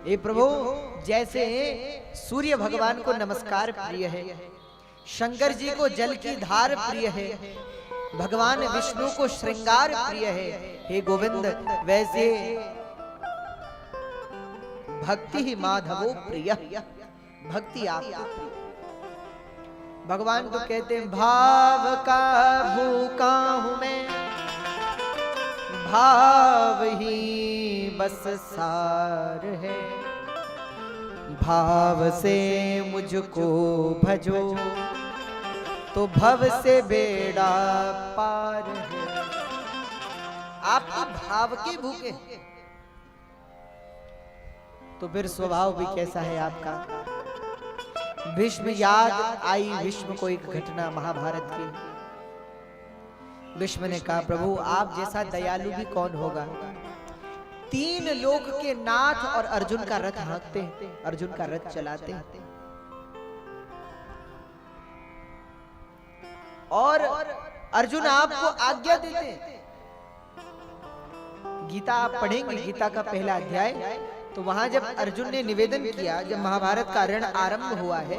हे प्रभु, जैसे सूर्य भगवान को नमस्कार प्रिय है, शंकर जी को जल की धार प्रिय है, भगवान विष्णु को श्रृंगार प्रिय है, हे गोविंद वैसे भक्ति ही माधवो प्रिय, भक्ति आपको प्रिय। भगवान तो कहते हैं भाव का भूखा हूं मैं, भाव ही बस सार है, भाव से मुझको भजो तो भव से बेड़ा पार है। आप भाव के भूखे हैं तो फिर स्वभाव भी कैसा है आपका। भीष्म याद आई भीष्म को एक घटना महाभारत की। भीष्म ने कहा प्रभु आप जैसा दयालु भी कौन होगा। 3 लोक के नाथ और अर्जुन का रथ हाँकते, अर्जुन का रथ चलाते और अर्जुन आपको आज्ञा देते। गीता आप पढ़ेंगे, गीता का पहला अध्याय, तो वहां जब अर्जुन ने निवेदन किया, जब महाभारत का रण आरंभ हुआ है,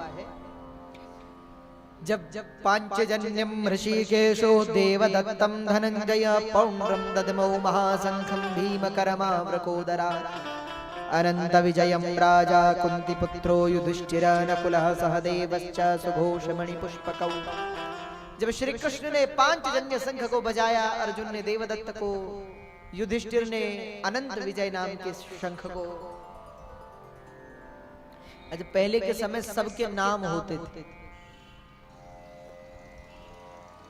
जब पांचजन्यम ऋषिकेशो देवदत्तम धनंजय पौंड्रम ददमौ महासंखम भीमकरमाव्रकोदरा अनंत विजयम राजा कुंती पुत्रो युधिष्ठिर नकुलः सहदेवश्च सुघोषमणि पुष्पकौ। जब श्री कृष्ण ने पांचजन्य शंख को बजाया, अर्जुन ने देवदत्त को, युधिष्ठिर ने अनंत विजय नाम के शंख को। आज पहले के समय सबके नाम होते थे,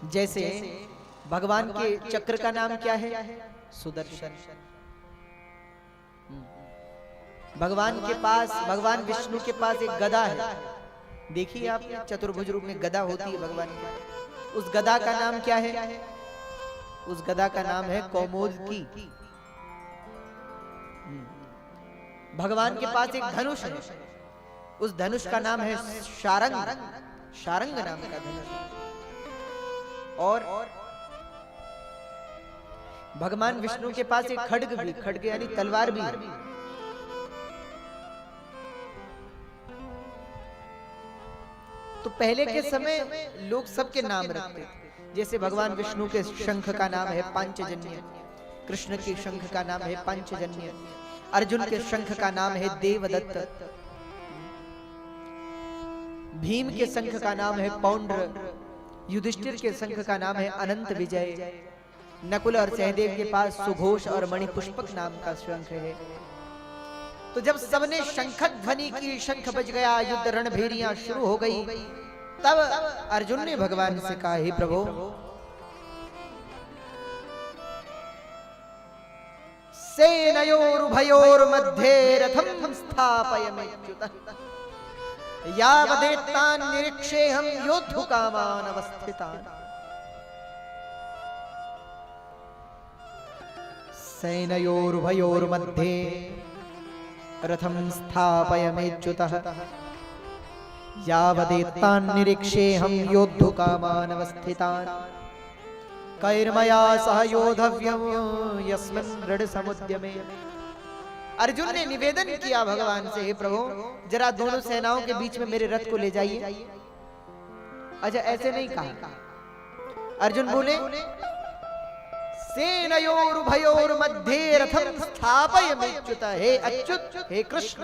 जैसे भगवान के चक्र का नाम क्या है, सुदर्शन। भगवान के पास, भगवान विष्णु के पास एक गदा है, देखिए आप चतुर्भुज रूप में गदा होती है भगवान की। उस गदा का नाम क्या है, उस गदा का नाम है कौमुदी। भगवान के पास एक धनुष है, उस धनुष का नाम है शारंग, शारंग नाम का धनुष। और भगवान विष्णु के पास एक खड्ग भी, खड्ग यानी तलवार भी है। तो पहले के समय लोग सबके नाम रखते थे। जैसे भगवान विष्णु के शंख का नाम है पांचजन्य, कृष्ण के शंख का नाम है पांचजन्य, अर्जुन के शंख का नाम है देवदत्त, भीम के शंख का नाम है पौंड्र, युधिष्ठिर के शंख का नाम है अनंत विजय, नकुल और सहदेव के पास सुघोष और मणिपुष्पक नाम का शंख है। तो जब सबने शंख ध्वनि की, शंख बज गया, युद्ध रणभेरियां शुरू हो गई, तब अर्जुन ने भगवान से कहा हे प्रभु, सेनयोरुभयोर मध्ये रथम स्थापयाम्यच्युतः यावदेतान् निरीक्षेऽहं योद्धुकामान् अवस्थितान्। सेनयोरुभयोर मध्ये रथम स्थापयाम्यच्युतः यावदेतान् निरीक्षेऽहं योद्धुकामान् अवस्थितान्। कैर्मया सह योद्धव्यं यस्मिन् रणसमुद्यमे। अर्जुन ने निवेदन किया भगवान से, हे प्रभु जरा दोनों सेनाओं के बीच में मेरे रथ को ले जाइए। अच्छा ऐसे नहीं कहा, अर्जुन बोले सेनयोरुभयोर मध्ये रथम स्थापयाम्यच्युतः, हे अच्युत, हे कृष्ण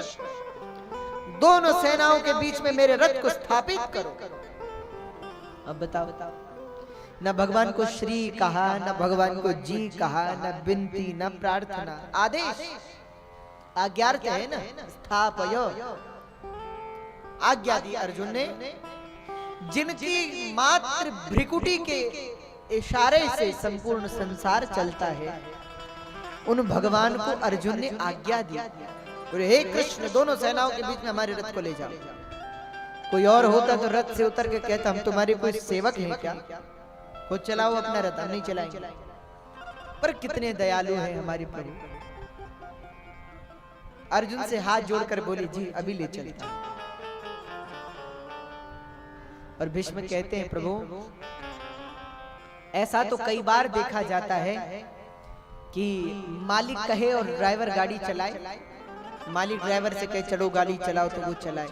दोनों सेनाओं के बीच में मेरे रथ को स्थापित करो। अब बताओ, न भगवान को श्री कहा, न भगवान को जी कहा, न विनती, न प्रार्थना, आदेश, आज्ञार्थ है ना, स्थापय, आज्ञा दी अर्जुन ने। जिनकी मात्र भ्रिकुटी के इशारे से संपूर्ण संसार चलता है, उन भगवान को अर्जुन ने आज्ञा दी, हे कृष्ण दोनों सेनाओं के बीच में हमारे रथ को ले जाओ। कोई और होता तो रथ से उतर के कहता हम तुम्हारे कोई सेवक हैं क्या, खुद चलाओ अपना रथ, हम नहीं चलाएंगे। पर कितने दयालु हैं हमारे प्रभु। अर्जुन से हाथ जोड़कर बोले जी अभी ले चलता। और भीष्म कहते हैं प्रभु ऐसा तो कई बार देखा जाता है कि मालिक कहे और ड्राइवर गाड़ी चलाए, मालिक ड्राइवर से कहे चलो गाड़ी चलाओ तो वो चलाए,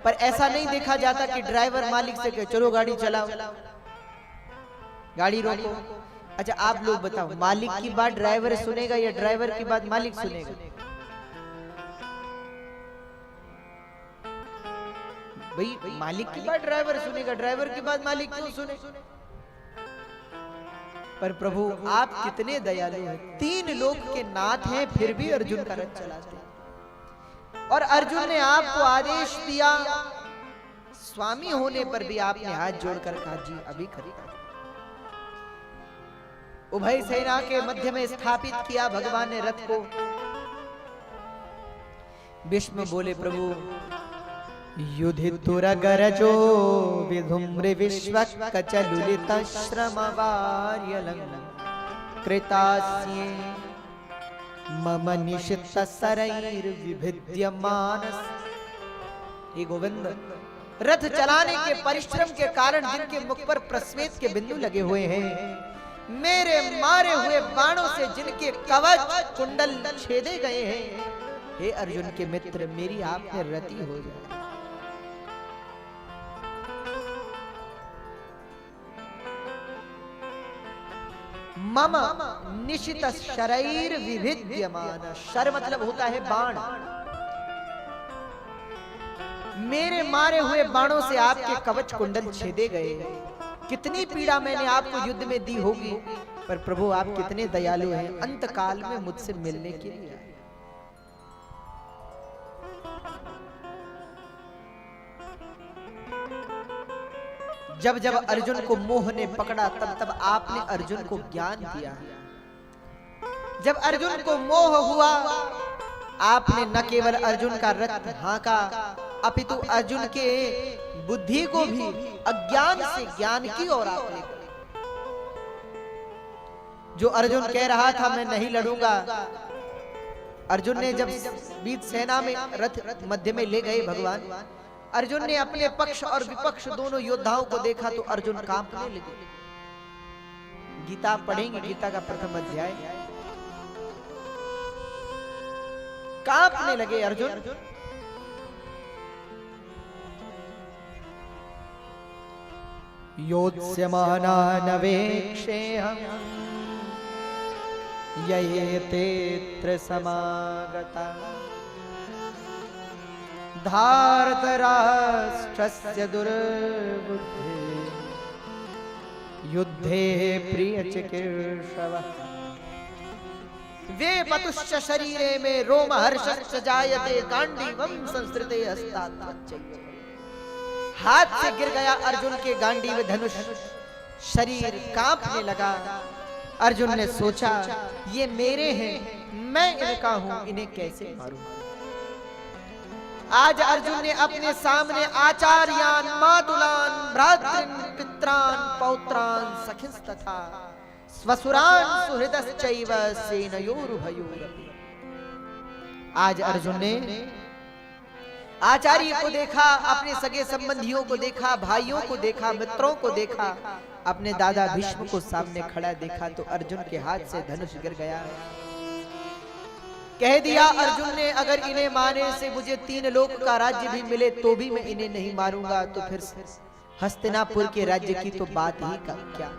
पर ऐसा नहीं देखा जाता कि ड्राइवर मालिक से कहे चलो गाड़ी चलाओ, गाड़ी रोको। अच्छा आप लोग बताओ, मालिक की बात ड्राइवर सुनेगा या ड्राइवर की बात मालिक सुनेगा? भाई मालिक की बात ड्राइवर सुनेगा, ड्राइवर की बात मालिक क्यों सुने? पर प्रभु आप कितने दयालु हैं, 3 लोक के नाथ हैं फिर भी अर्जुन का रथ चलाते हैं। और अर्जुन ने आपको आदेश दिया, स्वामी होने पर भी आपने हाथ जोड़कर कहा जी अभी खरीदा। उभय सेना के मध्य में स्थापित किया भगवान ने रथ को। भीष्म बोले प्रभु युधितुरगरजो विधुम्र विश्वकचलुलित श्रमवार्यलं कृतास्ये मम निशित सरैर्विभिद्यमानस्। हे गोविंद, रथ चलाने के परिश्रम के कारण जिनके मुख पर प्रस्वेद के बिंदु लगे हुए हैं, मेरे मारे हुए बाणों से जिनके कवच कुंडल छेदे गए हैं, हे अर्जुन के मित्र मेरी आपने रति हो जाए। मम निशित शरैर विभिद्यमान, शर मतलब होता है बाण, मेरे मारे हुए बाणों से आपके कवच कुंडल छेदे गए। कितनी पीड़ा मैंने आपको युद्ध में दी होगी, पर प्रभु आप कितने दयालु हैं, अंत काल में मुझसे मिलने के लिए आए। जब जब अर्जुन को मोह ने पकड़ा तब तब आपने अर्जुन को ज्ञान दिया। जब अर्जुन को मोह हुआ आपने न केवल अर्जुन का रथ हाँका, अपितु अर्जुन के बुद्धि को भी अज्ञान से ज्ञान की ओर आपने। जो अर्जुन कह रहा था मैं नहीं लड़ूंगा, अर्जुन ने जब बीच सेना में रथ मध्य में ले गए भगवान, अर्जुन ने अपने पक्ष और विपक्ष दोनों योद्धाओं को देखा तो अर्जुन कांपने लगे। गीता पढ़ेंगे, गीता का प्रथम अध्याय। कांपने लगे अर्जुन। योत्स्यमानानवेक्षेऽहं ययेतेऽत्र समागता धार्तराष्ट्रस्य दुर्बुद्धे युद्धे प्रियचिकीर्षवः वे पतुश्च शरीरे में रोमहर्षश्च जायते गांडीवं संस्कृते हस्तात् वच्चैव। हाथ से गिर गया अर्जुन के गांडीव धनुष, शरीर कांपने लगा। अर्जुन ने सोचा ये मेरे हैं, मैं इनका हूं, इन्हें कैसे मारूं। आज अर्जुन ने अपने सामने आचार्यान, मातुलान, भ्रातृन, पित्रान, पौत्रान, सखिंस तथा स्वसुरान सुहृदश्चैव सेनयोरुभयोरपि। आज अर्जुन ने आचार्य को देखा, अपने सगे संबंधियों को देखा, भाइयों को देखा, मित्रों को देखा, अपने दादा भीष्म को सामने खड़ा देखा तो अर्जुन के हाथ से धनुष गिर गया। कह दिया अर्जुन ने अगर इन्हें मारने से मुझे 3 लोक का राज्य भी मिले तो भी मैं इन्हें नहीं मारूंगा, तो फिर हस्तिनापुर के राज्य की तो बात ही क्या।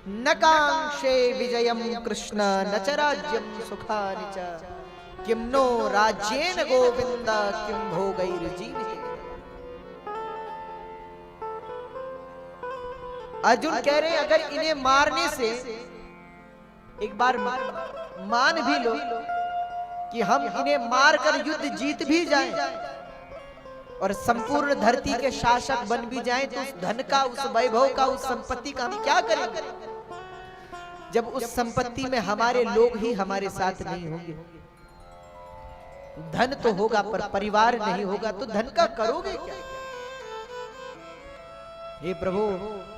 न कांक्षे विजयम कृष्ण न च राज्यम सुखानि च किम नो राज्येन गोविंद किम भोगैर्जीविते। अर्जुन कह रहे अगर इन्हें मारने से, एक बार मान भी लो कि हम इन्हें मारकर युद्ध जीत भी जाएं और संपूर्ण धरती के शासक बन भी जाएं, तो उस धन का, उस वैभव का, उस संपत्ति का हम क्या करेंगे जब उस संपत्ति में हमारे लोग ही हमारे साथ नहीं होंगे। धन तो होगा पर परिवार नहीं होगा, तो धन का करोगे क्या। हे प्रभु,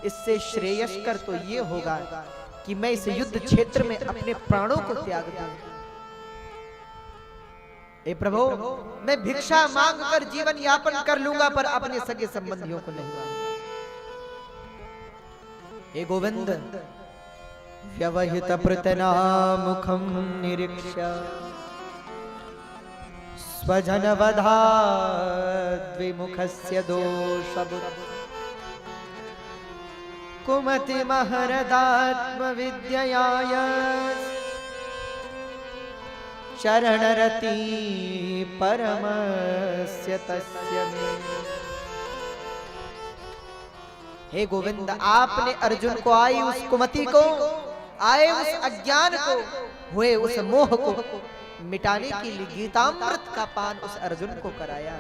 इससे श्रेयस्कर तो ये होगा कि मैं इस युद्ध क्षेत्र में अपने प्राणों को त्याग दूं। हे प्रभु, मैं भिक्षा मांगकर जीवन यापन कर लूंगा पर अपने सगे संबंधियों को नहीं मांगूंगा। हे गोविंद, व्यवहित प्रतना मुखम निरीक्ष्य स्वजनवधाद्विमुखस्य दोषबुद् कुमति महरदात्मविद्ययाय चरणरति परमस्य तस्य मे। हे गोविंद, आपने अर्जुन को आई उस कुमति को, आए उस अज्ञान को, हुए उस मोह को मिटाने के लिए गीतामृत का पान उस अर्जुन को कराया।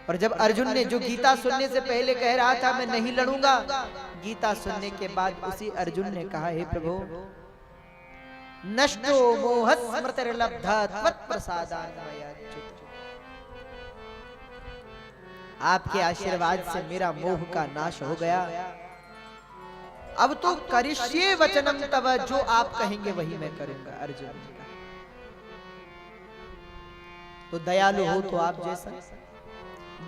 और जब अर्जुन ने, जो गीता सुनने से पहले कह रहा था मैं नहीं लड़ूंगा, गीता सुनने के बाद उसी अर्जुन ने कहा, हे प्रभु, नष्टो मोहः स्मृतिर्लब्धा त्वत्प्रसादान् मयाच्युत। आपके आशीर्वाद से मेरा मोह का नाश हो गया। अब तो करिष्ये वचनम तव, जो आप कहेंगे वही मैं करूंगा। अर्जुन ने कहा, तो दयालु हो तो आप जैसा,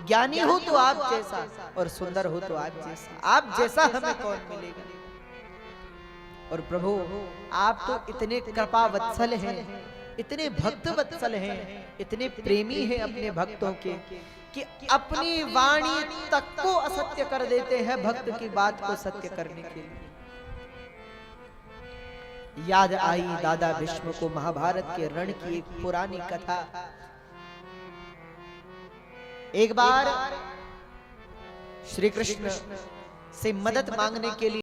ज्ञानी हो तो आप जैसा, और सुंदर हो तो आप जैसा, आप जैसा हमें कौन मिलेगा। और प्रभु, आप तो इतने कृपा वत्सल हैं, इतने भक्त वत्सल हैं, इतने प्रेमी हैं अपने भक्तों के, कि अपनी वाणी तक को असत्य कर देते हैं भक्त की बात को सत्य करने के लिए। याद आई दादा भीष्म को महाभारत के रण की एक पुरानी कथा। एक बार श्री कृष्ण से मदद मांगने के लिए